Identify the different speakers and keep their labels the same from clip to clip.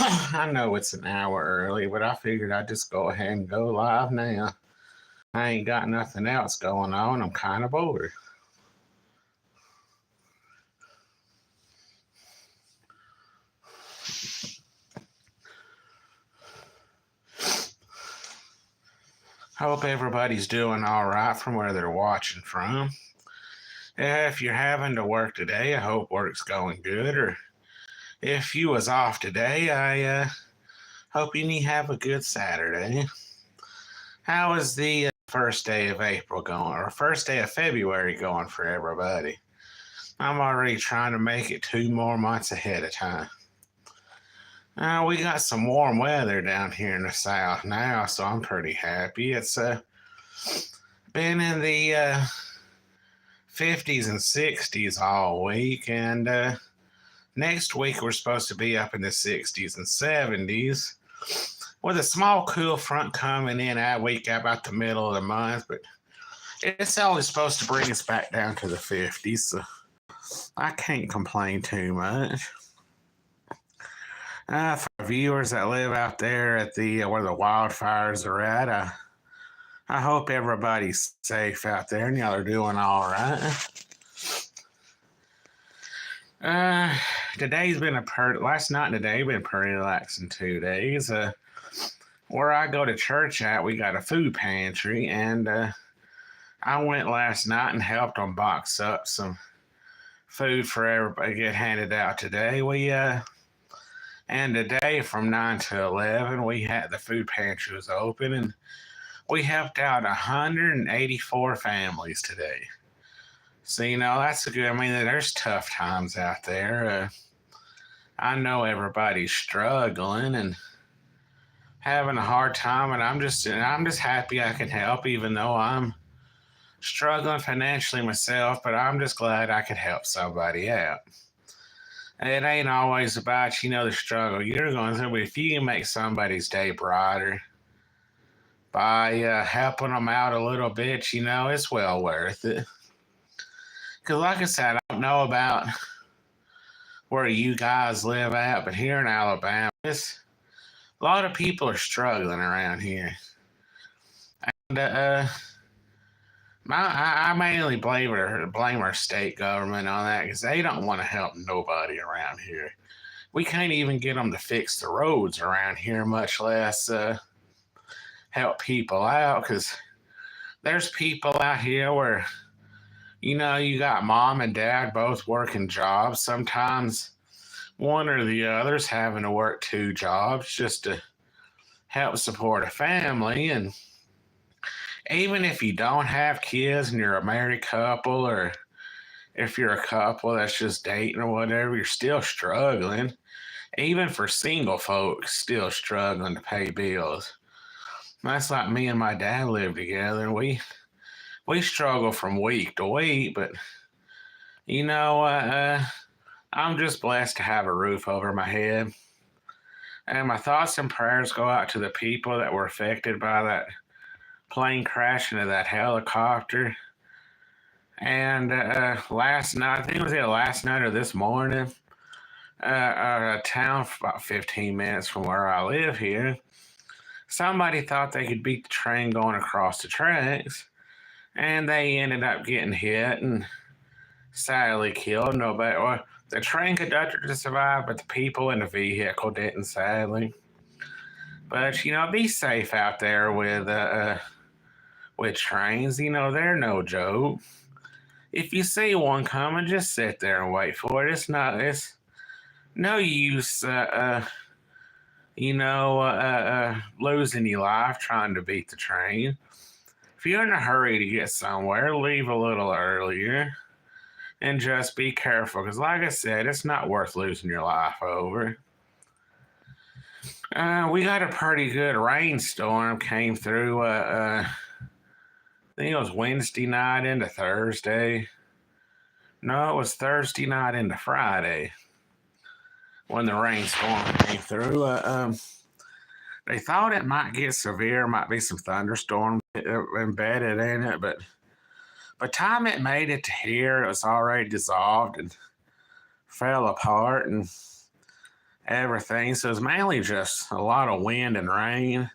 Speaker 1: I know it's an hour early, but I figured I'd just go ahead and go live now. I ain't got nothing else going on. I'm kind of bored. Hope everybody's doing all right from where they're watching from. If you're having to work today, I hope work's going good. Or if you was off today, I hope you have a good Saturday. How is the first day of April going, or first day of February going for everybody? I'm already trying to make it 2 more months ahead of time. We got some warm weather down here in the south now, so I'm pretty happy. It's been in the 50s and 60s all week, and next week we're supposed to be up in the 60s and 70s with a small cool front coming in that week about the middle of the month, but it's only supposed to bring us back down to the 50s, so I can't complain too much. For viewers that live out there at the where the wildfires are at, I hope everybody's safe out there and y'all are doing all right. Today's been last night and today been pretty relaxing 2 days. Where I go to church at, we got a food pantry, and I went last night and helped them box up some food for everybody to get handed out today. And today from 9 to 11, we had the food pantry was open, and we helped out 184 families today. So, that's a good, there's tough times out there. I know everybody's struggling and having a hard time, and I'm just happy I can help, even though I'm struggling financially myself, but I'm just glad I could help somebody out. It ain't always about, the struggle you're going through, but if you can make somebody's day brighter by helping them out a little bit, it's well worth it. Because like I said, I don't know about where you guys live at, but here in Alabama, a lot of people are struggling around here. And I mainly blame our state government on that, because they don't want to help nobody around here. We can't even get them to fix the roads around here, much less help people out, because there's people out here where, you got mom and dad both working jobs. Sometimes one or the other's having to work 2 jobs just to help support a family. And even if you don't have kids and you're a married couple, or if you're a couple that's just dating or whatever, you're still struggling. Even for single folks, still struggling to pay bills. That's like me and my dad live together, and we struggle from week to week, but I'm just blessed to have a roof over my head. And my thoughts and prayers go out to the people that were affected by that plane crash into that helicopter. And last night, I think it was either last night or this morning, a town about 15 minutes from where I live here, somebody thought they could beat the train going across the tracks, and they ended up getting hit and sadly killed. Nobody, or the train conductor just survived, but the people in the vehicle didn't, sadly. But be safe out there with trains. They're no joke. If you see one coming, just sit there and wait for it. It's no use, losing your life trying to beat the train. If you're in a hurry to get somewhere, leave a little earlier and just be careful. Because like I said, it's not worth losing your life over. We got a pretty good rainstorm came through, I think it was Wednesday night into Thursday. No, it was Thursday night into Friday when the rainstorm came through. They thought it might get severe, might be some thunderstorms embedded in it, but by the time it made it to here, it was already dissolved and fell apart. And everything. So it's mainly just a lot of wind and rain.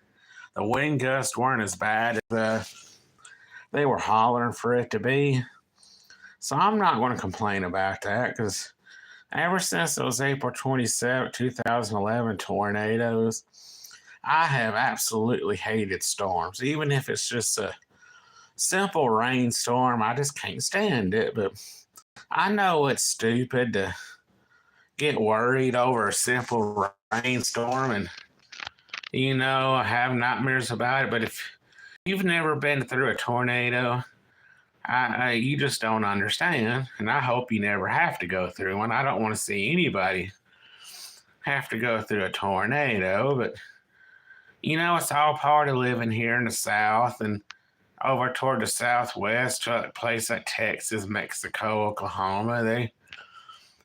Speaker 1: The wind gusts weren't as bad as they were hollering for it to be. So I'm not going to complain about that because ever since those April 27, 2011 tornadoes, I have absolutely hated storms. Even if it's just a simple rainstorm, I just can't stand it. But I know it's stupid to get worried over a simple rainstorm and, have nightmares about it. But if you've never been through a tornado, you just don't understand. And I hope you never have to go through one. I don't want to see anybody have to go through a tornado. But, it's all part of living here in the South and over toward the Southwest, a place like Texas, Mexico, Oklahoma.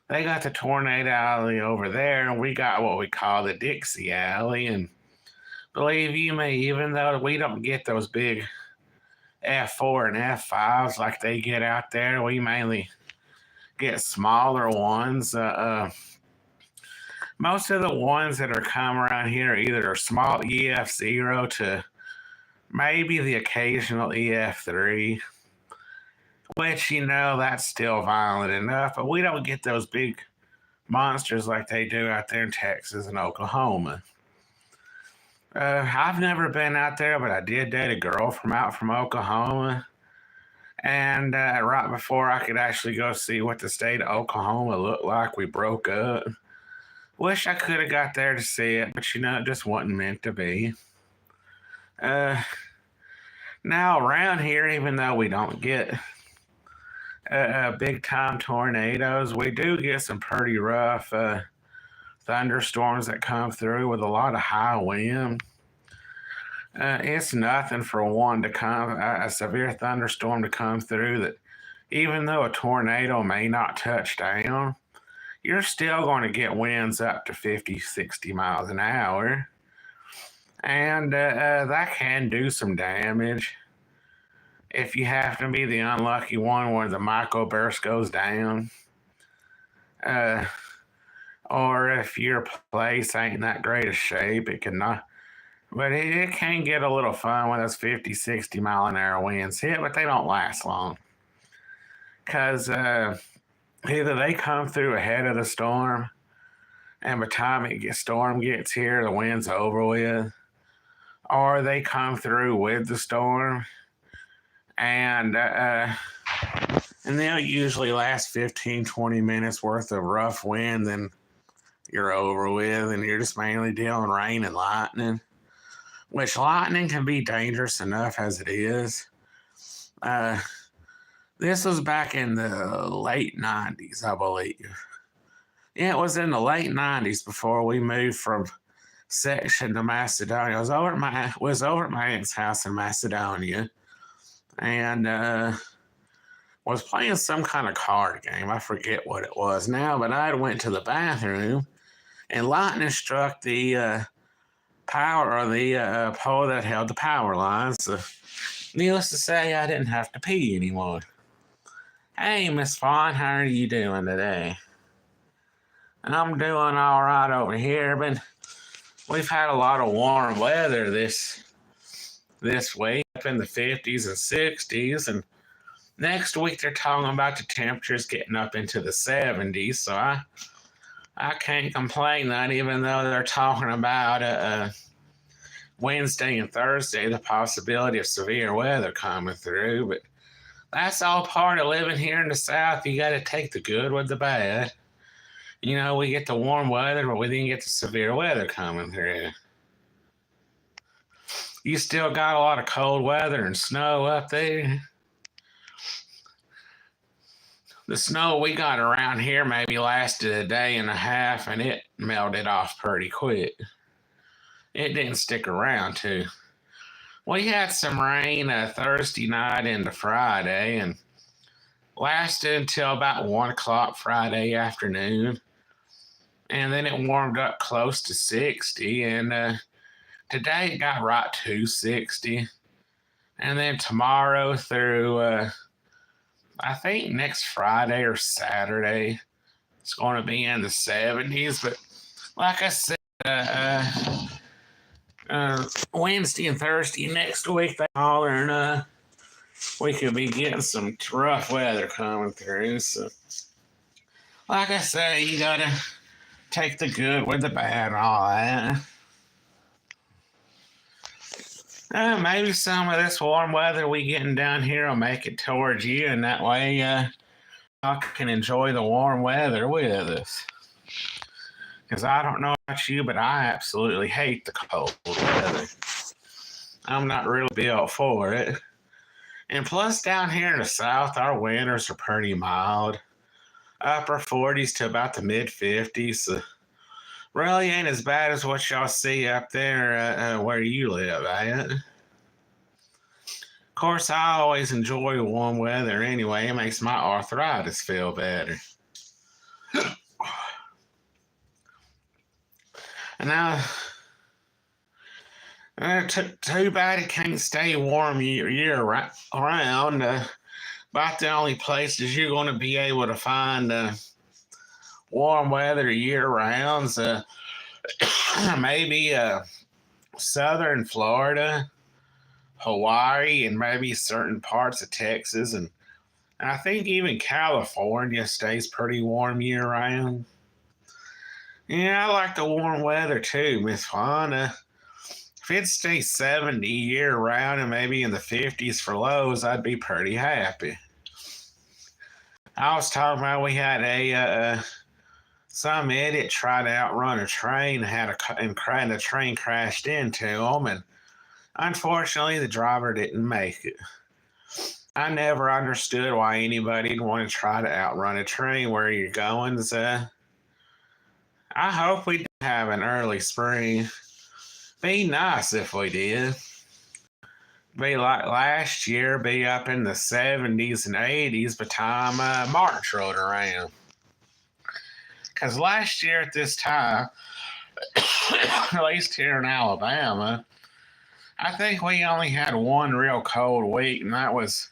Speaker 1: They got the tornado alley over there, and we got what we call the Dixie Alley. And believe you me, even though we don't get those big F4 and F5s like they get out there, we mainly get smaller ones. Most of the ones that are coming around here either are small EF0 to maybe the occasional EF3, which, that's still violent enough, but we don't get those big monsters like they do out there in Texas and Oklahoma. I've never been out there, but I did date a girl from Oklahoma. And right before I could actually go see what the state of Oklahoma looked like, we broke up. Wish I could have got there to see it, but it just wasn't meant to be. Now around here, even though we don't get big time tornadoes, we do get some pretty rough thunderstorms that come through with a lot of high wind. It's nothing for a severe thunderstorm to come through that even though a tornado may not touch down, you're still going to get winds up to 50, 60 miles an hour. And that can do some damage if you happen to be the unlucky one where the microburst goes down. Or if your place ain't in that great a shape, it cannot. But it can get a little fun when those 50, 60 mile an hour winds hit, but they don't last long. Because either they come through ahead of the storm, and by the time storm gets here, the wind's over with, or they come through with the storm, and they'll usually last 15, 20 minutes worth of rough wind, then you're over with, and you're just mainly dealing rain and lightning, which lightning can be dangerous enough as it is. This was back in the late 90s, I believe. Yeah, it was in the late 90s before we moved from section to Macedonia. I was over at my aunt's house in Macedonia and was playing some kind of card game. I forget what it was now, but I went to the bathroom and lightning struck the power or the pole that held the power lines. So, needless to say, I didn't have to pee anymore. Hey, Miss Fawn, how are you doing today? I'm doing all right over here, but we've had a lot of warm weather this week, up in the 50s and 60s, and next week they're talking about the temperatures getting up into the 70s, so I can't complain that, even though they're talking about Wednesday and Thursday, the possibility of severe weather coming through, but that's all part of living here in the South. You got to take the good with the bad. We get the warm weather, but we didn't get the severe weather coming through. You still got a lot of cold weather and snow up there. The snow we got around here maybe lasted a day and a half, and it melted off pretty quick. It didn't stick around, too. We had some rain Thursday night into Friday and lasted until about 1 o'clock Friday afternoon. And then it warmed up close to 60. And today it got right to 60. And then tomorrow through, I think next Friday or Saturday, it's going to be in the 70s. But like I said, Wednesday and Thursday next week, they hollering we could be getting some rough weather coming through. So, like I say, you gotta take the good with the bad and all that. Maybe some of this warm weather we getting down here will make it towards you, and that way y'all can enjoy the warm weather with us. Because I don't know about you, but I absolutely hate the cold weather. I'm not really built for it. And plus, down here in the South, our winters are pretty mild. Upper 40s to about the mid 50s. So really ain't as bad as what y'all see up there where you live at. Of course, I always enjoy warm weather anyway. It makes my arthritis feel better. And now, too bad it can't stay warm year round. About the only places you're going to be able to find warm weather year round. Maybe southern Florida, Hawaii, and maybe certain parts of Texas. And I think even California stays pretty warm year round. Yeah, I like the warm weather too, Miss Fauna. If it stays 70 year round and maybe in the 50s for lows, I'd be pretty happy. I was talking about we had some idiot tried to outrun a train and the train crashed into him, and unfortunately the driver didn't make it. I never understood why anybody'd want to try to outrun a train where you're going. I hope we do have an early spring. Be nice if we did. Be like last year, be up in the 70s and 80s by the time March rolled around. Because last year at this time, at least here in Alabama, I think we only had one real cold week, and that was,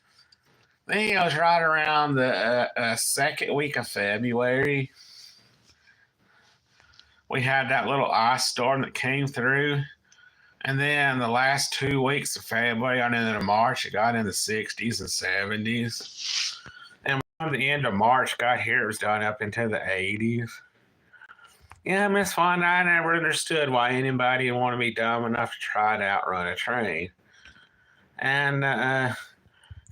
Speaker 1: I think it was right around the second week of February. We had that little ice storm that came through. And then the last 2 weeks of February on into March, it got in the 60s and 70s. And by the end of March got here, it was done up into the 80s. Yeah, Miss Fonda, I never understood why anybody would want to be dumb enough to try to outrun a train. And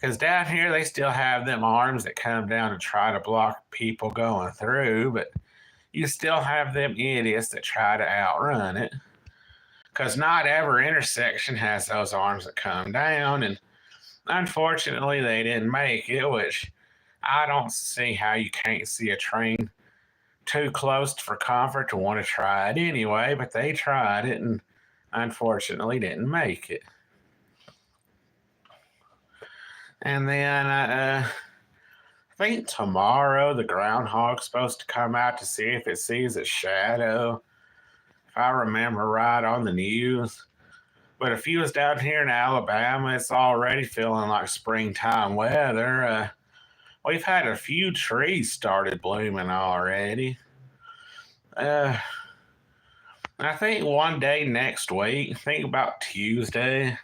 Speaker 1: because down here they still have them arms that come down and try to block people going through, but you still have them idiots that try to outrun it. Because not every intersection has those arms that come down, and unfortunately they didn't make it, which I don't see how you can't see a train too close for comfort to want to try it anyway, but they tried it and unfortunately didn't make it. And then I think tomorrow the groundhog's supposed to come out to see if it sees its shadow. If I remember right on the news. But if you was down here in Alabama, it's already feeling like springtime weather. We've had a few trees started blooming already. I think one day next week, think about Tuesday.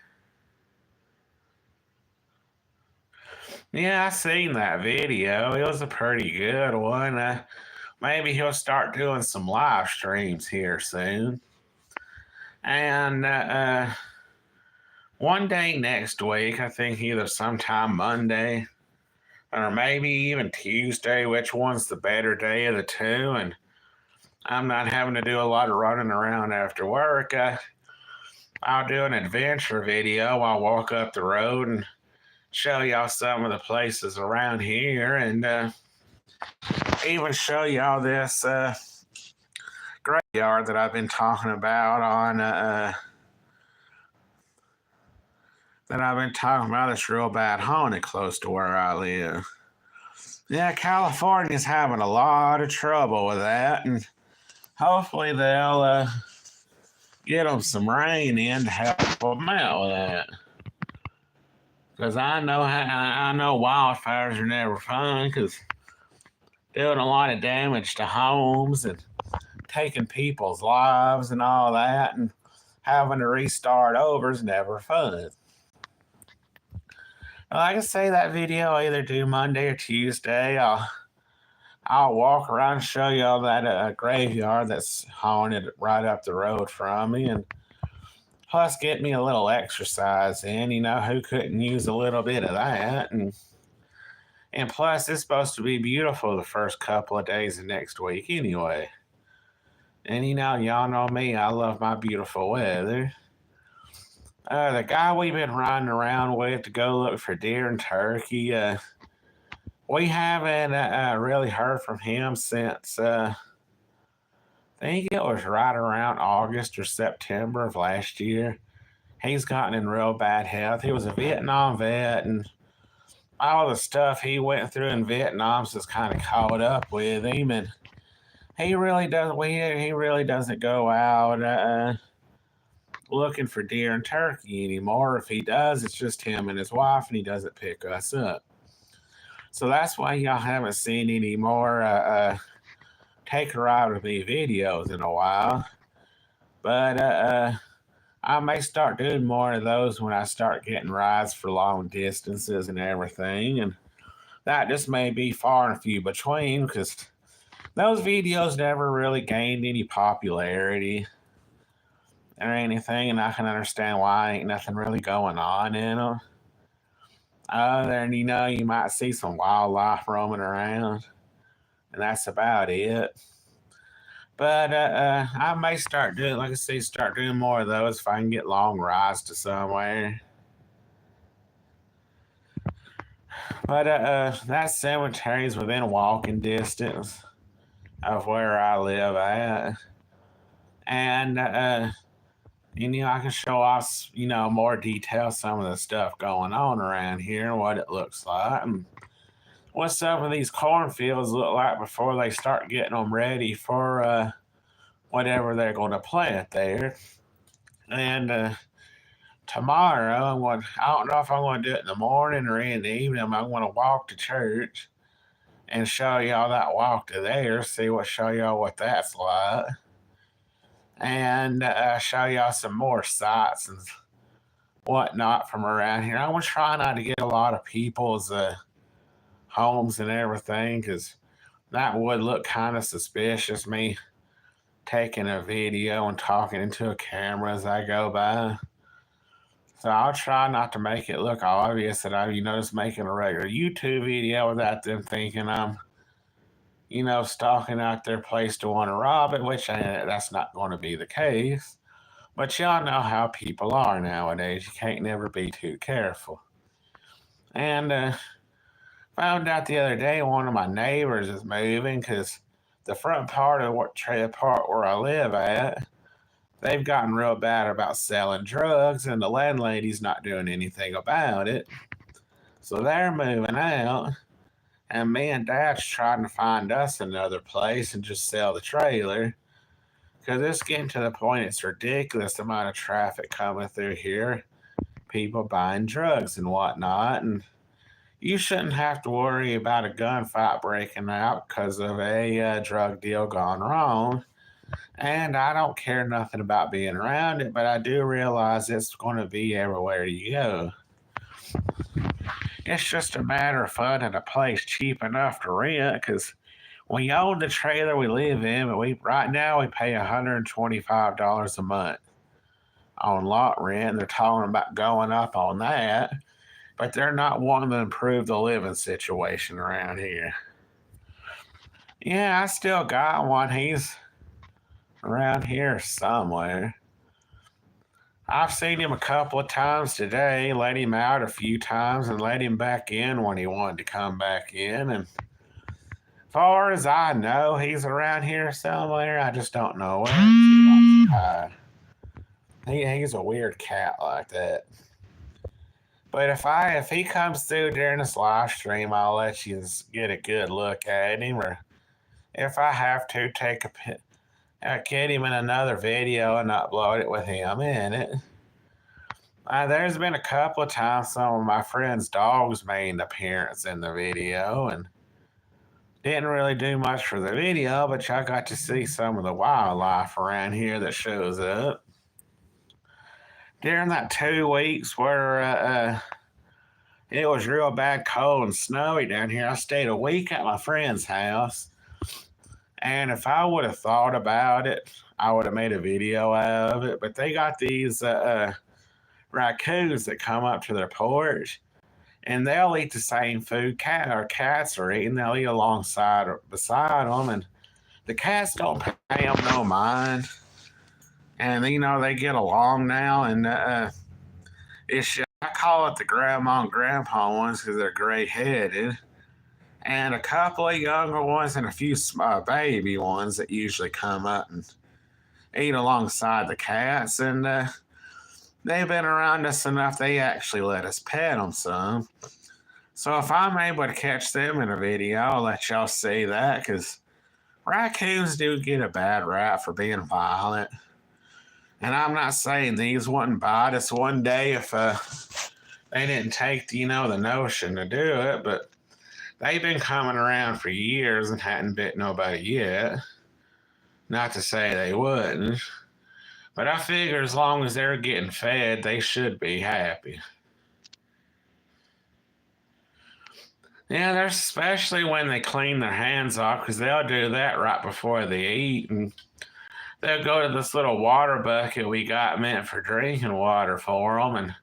Speaker 1: Yeah, I seen that video. It was a pretty good one. Maybe he'll start doing some live streams here soon. And one day next week, I think either sometime Monday or maybe even Tuesday, which one's the better day of the two. And I'm not having to do a lot of running around after work. I'll do an adventure video. I'll walk up the road and show y'all some of the places around here, and even show y'all this graveyard that I've been talking about that's real bad haunted close to where I live. Yeah, California's having a lot of trouble with that, and hopefully they'll get them some rain in to help them out with that. Because I know wildfires are never fun, because doing a lot of damage to homes and taking people's lives and all that, and having to restart over is never fun. Like I say, that video I'll either do Monday or Tuesday. I'll walk around and show y'all that graveyard that's haunted right up the road from me, and plus get me a little exercise in. You know, who couldn't use a little bit of that? And plus, it's supposed to be beautiful the first couple of days of next week anyway. And you know, y'all know me, I love my beautiful weather. The guy we've been riding around with to go look for deer and turkey, we haven't really heard from him since I think it was right around August or September of last year. He's gotten in real bad health. He was a Vietnam vet, and all the stuff he went through in Vietnam's just kind of caught up with him, and he really doesn't go out looking for deer and turkey anymore. If he does, it's just him and his wife, and he doesn't pick us up. So that's why y'all haven't seen any more take a ride with me videos in a while. But I may start doing more of those when I start getting rides for long distances and everything. And that just may be far and few between because those videos never really gained any popularity or anything, and I can understand why ain't nothing really going on in them. Other than, you know, you might see some wildlife roaming around, and that's about it. But I may start doing, like I say, start doing more of those if I can get long rides to somewhere. But that cemetery is within walking distance of where I live at. And you know, I can show off, you know, more detail some of the stuff going on around here, what it looks like, and what some of these cornfields look like before they start getting them ready for whatever they're going to plant there. And tomorrow, I don't know if I'm going to do it in the morning or in the evening. I'm going to walk to church and show y'all that walk to there, show y'all what that's like, and show y'all some more sights and whatnot from around here. I'm going to try not to get a lot of people's homes and everything because that would look kind of suspicious, me taking a video and talking into a camera as I go by. So I'll try not to make it look obvious that I'm, you know, just making a regular YouTube video without them thinking I'm, you know, stalking out their place to want to rob it, which that's not going to be the case. But y'all know how people are nowadays. You can't never be too careful. And found out the other day one of my neighbors is moving because the front part of part where I live at, they've gotten real bad about selling drugs, and the landlady's not doing anything about it. So they're moving out. And me and Dad's trying to find us another place and just sell the trailer. Because it's getting to the point it's ridiculous the amount of traffic coming through here. People buying drugs and whatnot. And you shouldn't have to worry about a gunfight breaking out because of a drug deal gone wrong. And I don't care nothing about being around it, but I do realize it's going to be everywhere you go. It's just a matter of finding a place cheap enough to rent because we own the trailer we live in, but right now we pay $125 a month on lot rent. They're talking about going up on that, but they're not wanting to improve the living situation around here. Yeah, I still got one. He's around here somewhere. I've seen him a couple of times today, let him out a few times and let him back in when he wanted to come back in. And far as I know, he's around here somewhere. I just don't know where. He's a weird cat like that. But if he comes through during this live stream, I'll let you get a good look at him. Or if I have to, get him in another video and upload it with him in it. There's been a couple of times some of my friends' dogs made an appearance in the video, and Didn't really do much for the video, but y'all got to see some of the wildlife around here that shows up. During that 2 weeks where it was real bad cold and snowy down here, I stayed a week at my friend's house. And if I would have thought about it, I would have made a video out of it. But they got these raccoons that come up to their porch, and they'll eat the same food cats are eating. They'll eat alongside or beside them, and the cats don't pay them no mind. And they get along now, and I call it the grandma and grandpa ones because they're gray headed, and a couple of younger ones and a few baby ones that usually come up and eat alongside the cats. And they've been around us enough, they actually let us pet them some. So if I'm able to catch them in a video, I'll let y'all see that, because raccoons do get a bad rap for being violent. And I'm not saying these wouldn't bite us one day if they didn't take the notion to do it, but they've been coming around for years and hadn't bit nobody yet. Not to say they wouldn't, but I figure as long as they're getting fed, they should be happy. Yeah, there's especially when they clean their hands off, because they'll do that right before they eat, and they'll go to this little water bucket we got meant for drinking water for them and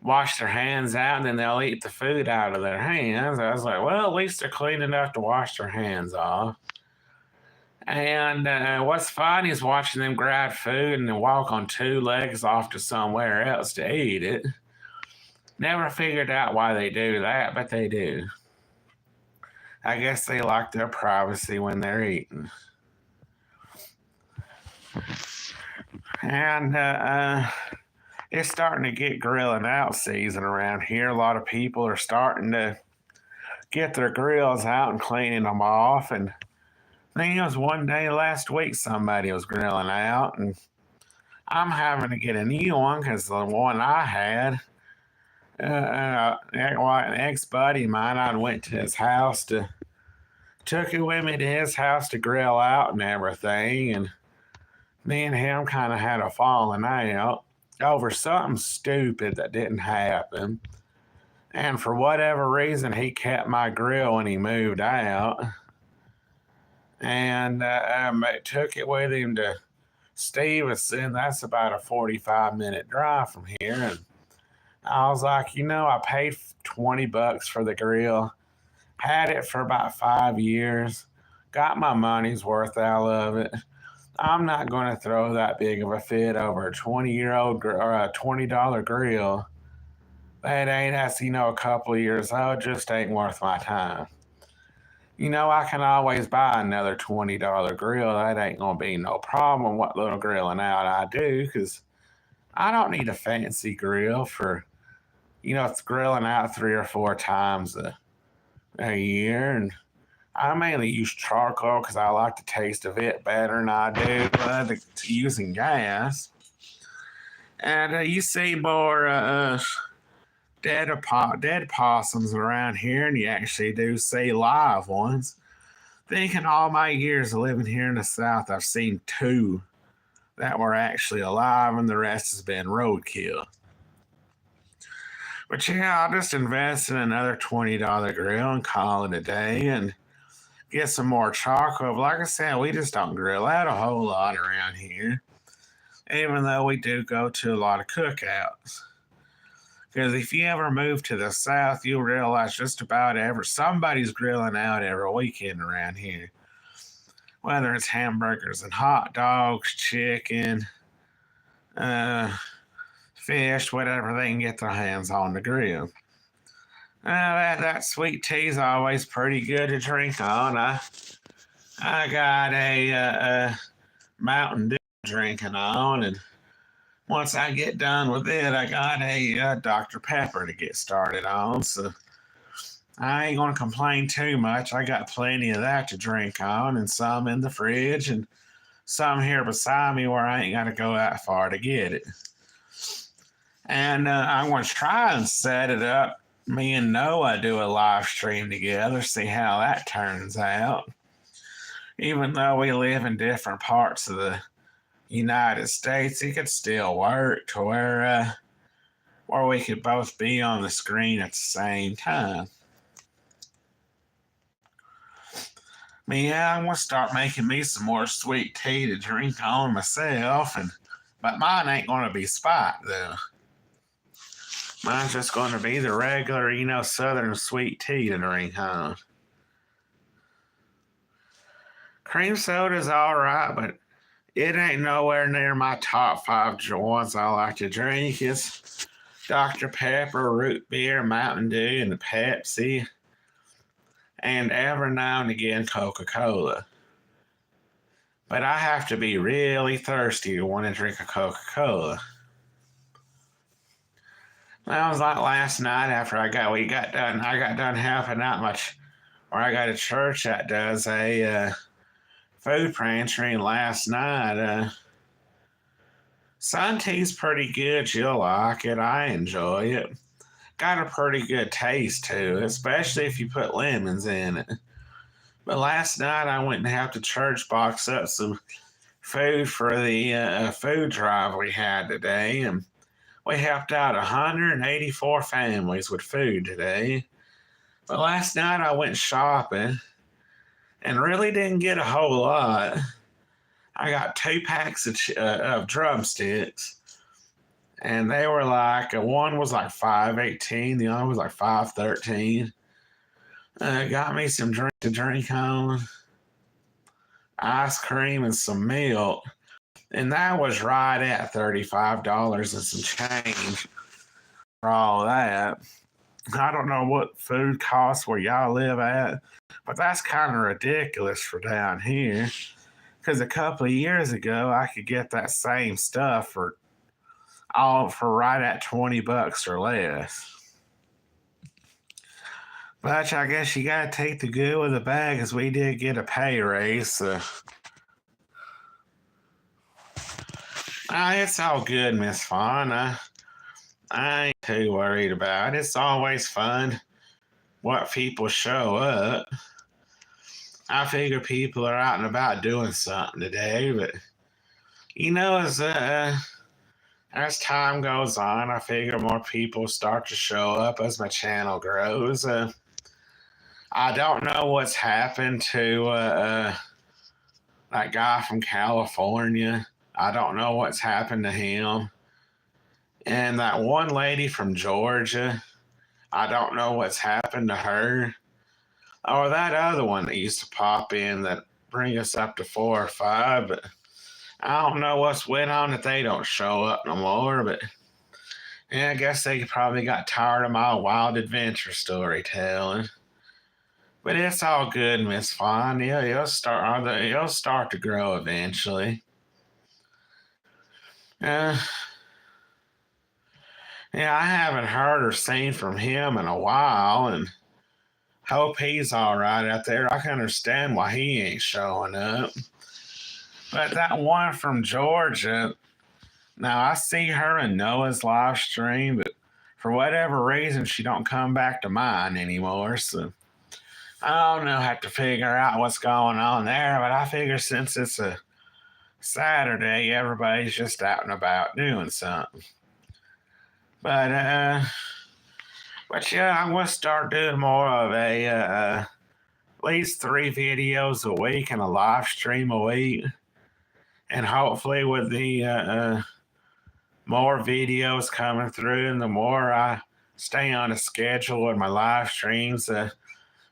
Speaker 1: wash their hands out, and then they'll eat the food out of their hands. I was like, well, at least they're clean enough to wash their hands off. And what's funny is watching them grab food and then walk on two legs off to somewhere else to eat it. Never figured out why they do that, but they do. I guess they like their privacy when they're eating. And it's starting to get grilling out season around here. A lot of people are starting to get their grills out and cleaning them off. And I think it was one day last week somebody was grilling out, and I'm having to get a new one because the one I had, an ex-buddy of mine, I went to his house took it with me to his house to grill out and everything, and me and him kind of had a falling out over something stupid that didn't happen. And for whatever reason, he kept my grill when he moved out. And took it with him to Stevenson. That's about a 45-minute drive from here. And I was like, I paid $20 for the grill, had it for about 5 years, got my money's worth out of it. I'm not going to throw that big of a fit over a 20-year-old or a $20 grill that ain't, that's, a couple of years old, just ain't worth my time. I can always buy another $20 grill. That ain't going to be no problem what little grilling out I do, because I don't need a fancy grill for, it's grilling out 3 or 4 times a year. And I mainly use charcoal because I like the taste of it better than I do using gas. And you see more dead possums around here, and you actually do see live ones. I think in all my years of living here in the South, I've seen 2 that were actually alive, and the rest has been roadkill. But yeah, I'll just invest in another $20 grill and call it a day and get some more charcoal. But like I said, we just don't grill out a whole lot around here, even though we do go to a lot of cookouts. Because if you ever move to the South, you'll realize just about somebody's grilling out every weekend around here. Whether it's hamburgers and hot dogs, chicken, fish, whatever they can get their hands on the grill. That sweet tea's always pretty good to drink on. I got a Mountain Dew drinking on, and once I get done with it, I got a Dr. Pepper to get started on. So I ain't going to complain too much. I got plenty of that to drink on, and some in the fridge, and some here beside me where I ain't got to go that far to get it. And I'm going to try and set it up me and Noah do a live stream together, see how that turns out. Even though we live in different parts of the United States, it could still work to where we could both be on the screen at the same time. But yeah, I'm gonna start making me some more sweet tea to drink on myself, but mine ain't gonna be spiked though. Mine's just gonna be the regular, southern sweet tea to drink on. Cream soda's alright, but it ain't nowhere near my top 5 ones I like to drink. It's Dr. Pepper, root beer, Mountain Dew, and Pepsi. And every now and again, Coca-Cola. But I have to be really thirsty to want to drink a Coca-Cola. That was like last night after I got done helping out where I got a church that does a food pantry, and last night, sun tea's pretty good. You'll like it. I enjoy it. Got a pretty good taste too, especially if you put lemons in it. But last night I went and helped the church box up some food for the food drive we had today, and we helped out 184 families with food today. But last night I went shopping and really didn't get a whole lot. I got 2 packs of drumsticks. And they were like, one was like $5.18, the other was like $5.13. Got me some drink to drink on, ice cream and some milk. And that was right at $35 and some change for all that. I don't know what food costs where y'all live at, but that's kind of ridiculous for down here. Because a couple of years ago, I could get that same stuff for right at $20 or less. But I guess you gotta take the good with the bad, because we did get a pay raise. So. It's all good, Miss Fawn. I ain't too worried about it. It's always fun what people show up. I figure people are out and about doing something today, but as time goes on, I figure more people start to show up as my channel grows. I don't know what's happened to that guy from California. I don't know what's happened to him. And that one lady from Georgia, I don't know what's happened to her. Or that other one that used to pop in that bring us up to 4 or 5, but I don't know what's went on that they don't show up no more, but yeah, I guess they probably got tired of my wild adventure storytelling. But it's all good, Miss Fawn. Yeah, it'll start to grow eventually. Yeah, I haven't heard or seen from him in a while, and hope he's all right out there. I can understand why he ain't showing up. But that one from Georgia, now I see her in Noah's live stream, but for whatever reason, she don't come back to mine anymore. So I don't know, have to figure out what's going on there. But I figure since it's a Saturday, everybody's just out and about doing something. But yeah, I'm gonna start doing more of at least 3 videos a week and a live stream a week. And hopefully with the more videos coming through and the more I stay on a schedule with my live streams,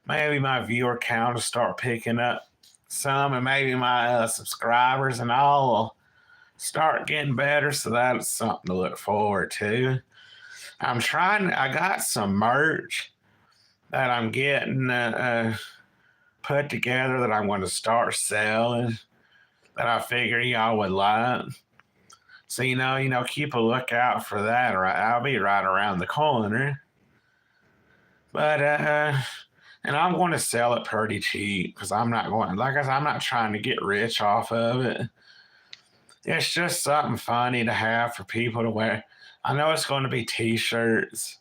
Speaker 1: maybe my viewer count will start picking up some, and maybe my subscribers and all will start getting better. So that's something to look forward to. I got some merch that I'm getting put together that I'm going to start selling that I figure y'all would like. So, keep a lookout for that. Right, I'll be right around the corner. But, and I'm going to sell it pretty cheap because I'm not trying to get rich off of it. It's just something funny to have for people to wear. I know it's going to be t-shirts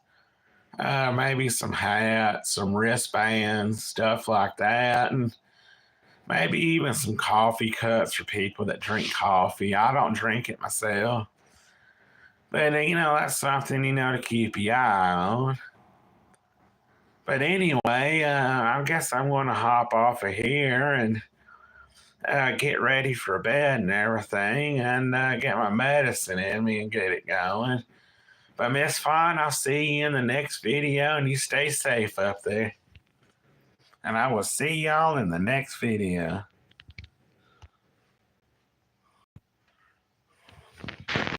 Speaker 1: Maybe some hats, some wristbands, stuff like that, and maybe even some coffee cups for people that drink coffee. I don't drink it myself, but that's something to keep your eye on. But anyway, I guess I'm going to hop off of here and get ready for bed and everything, and get my medicine in me and get it going. But Miss Fawn, I'll see you in the next video, and you stay safe up there. And I will see y'all in the next video.